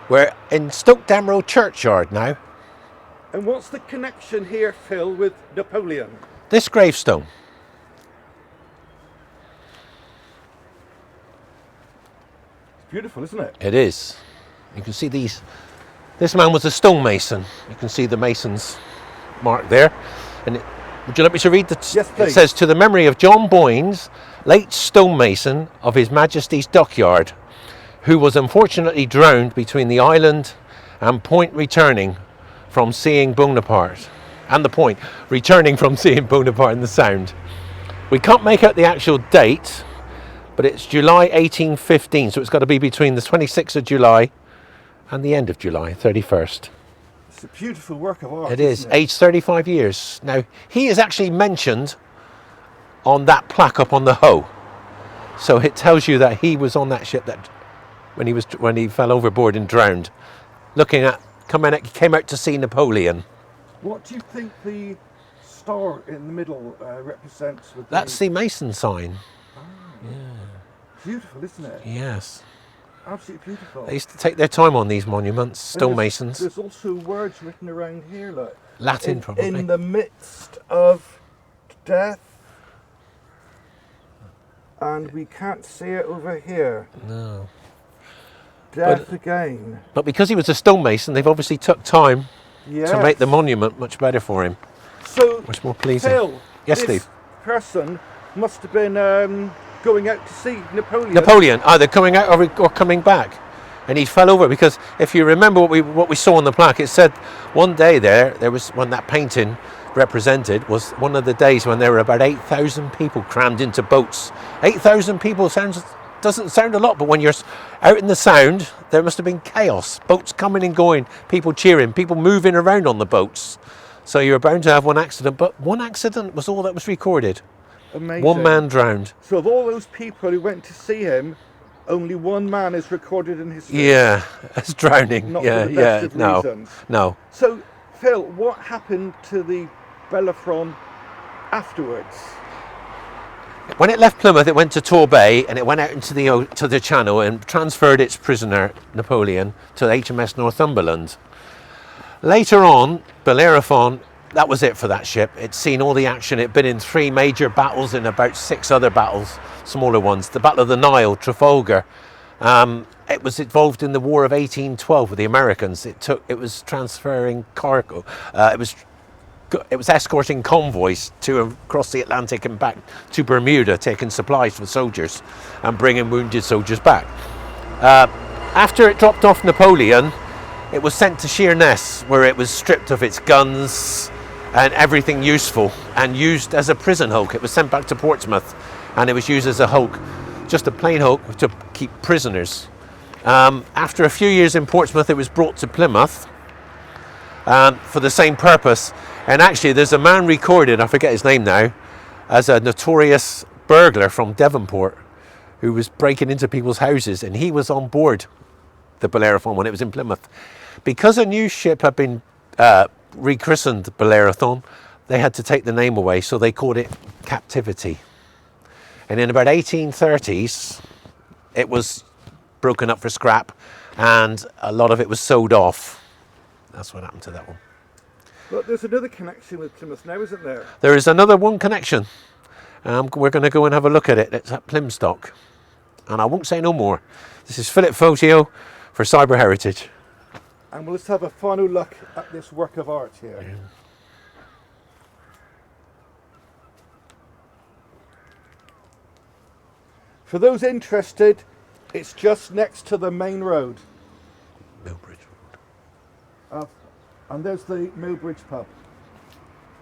We're in Stoke Damerel churchyard now. And what's the connection here, Phil, with Napoleon? This gravestone. It's beautiful, isn't it? It is. You can see these. This man was a stonemason. You can see the mason's mark there. And would you like me to read the? Yes, please. It says, to the memory of John Boynes, late stonemason of His Majesty's Dockyard, who was unfortunately drowned between the island and Point returning from seeing Bonaparte. And the Point, returning from seeing Bonaparte in the Sound. We can't make out the actual date, but it's July 1815, so it's got to be between the 26th of July and the end of July, 31st. It's a beautiful work of art. It is, isn't it? aged 35 years. Now, he is actually mentioned on that plaque up on the Hoe. So it tells you that he was on that ship that when he fell overboard and drowned. Came out to see Napoleon. What do you think the star in the middle represents? With That's the Mason sign. Oh, yeah. Beautiful, isn't it? Yes. Absolutely beautiful. They used to take their time on these monuments, stonemasons. There's also words written around here, look. Latin, probably. In the midst of death. And we can't see it over here. No. Death again. But because he was a stonemason, they've obviously took time to make the monument much better for him. So, much more pleasing. Phil, yes, this Steve. person must have been going out to see Napoleon. Napoleon, either coming out or coming back. And he fell over because if you remember what we saw on the plaque, it said one day there was when that painting represented was one of the days when there were about 8,000 people crammed into boats. 8,000 people doesn't sound a lot, but when you're out in the Sound, there must have been chaos. Boats coming and going, people cheering, people moving around on the boats. So you were bound to have one accident, but one accident was all that was recorded. Amazing. One man drowned. So of all those people who went to see him, only one man is recorded in history. Yeah, as drowning. Not for the best of reasons. No. So, Phil, what happened to the Bellerophon afterwards? When it left Plymouth, it went to Tor Bay and it went out into the Channel and transferred its prisoner, Napoleon, to HMS Northumberland. Later on, Bellerophon, that was it for that ship. It'd seen all the action. It'd been in 3 major battles and about 6 other battles, smaller ones. The Battle of the Nile, Trafalgar. It was involved in the War of 1812 with the Americans. It was transferring cargo. It was escorting convoys across the Atlantic and back to Bermuda, taking supplies for soldiers and bringing wounded soldiers back. After it dropped off Napoleon, it was sent to Sheerness, where it was stripped of its guns and everything useful and used as a prison hulk. It was sent back to Portsmouth and it was used as a hulk, just a plain hulk to keep prisoners. After a few years in Portsmouth, it was brought to Plymouth for the same purpose. And actually, there's a man recorded, I forget his name now, as a notorious burglar from Devonport who was breaking into people's houses, and he was on board the Bellerophon when it was in Plymouth. Because a new ship had been rechristened Bellerophon, they had to take the name away, so they called it Captivity. And in about 1830s, it was broken up for scrap, and a lot of it was sold off. That's what happened to that one. But there's another connection with Plymouth now, isn't there? There is another one connection. We're going to go and have a look at it. It's at Plymstock. And I won't say no more. This is Philip Fotio for Cyber Heritage. And we'll just have a final look at this work of art here. Yeah. For those interested, it's just next to the main road. Millbridge Road. And there's the Millbridge pub.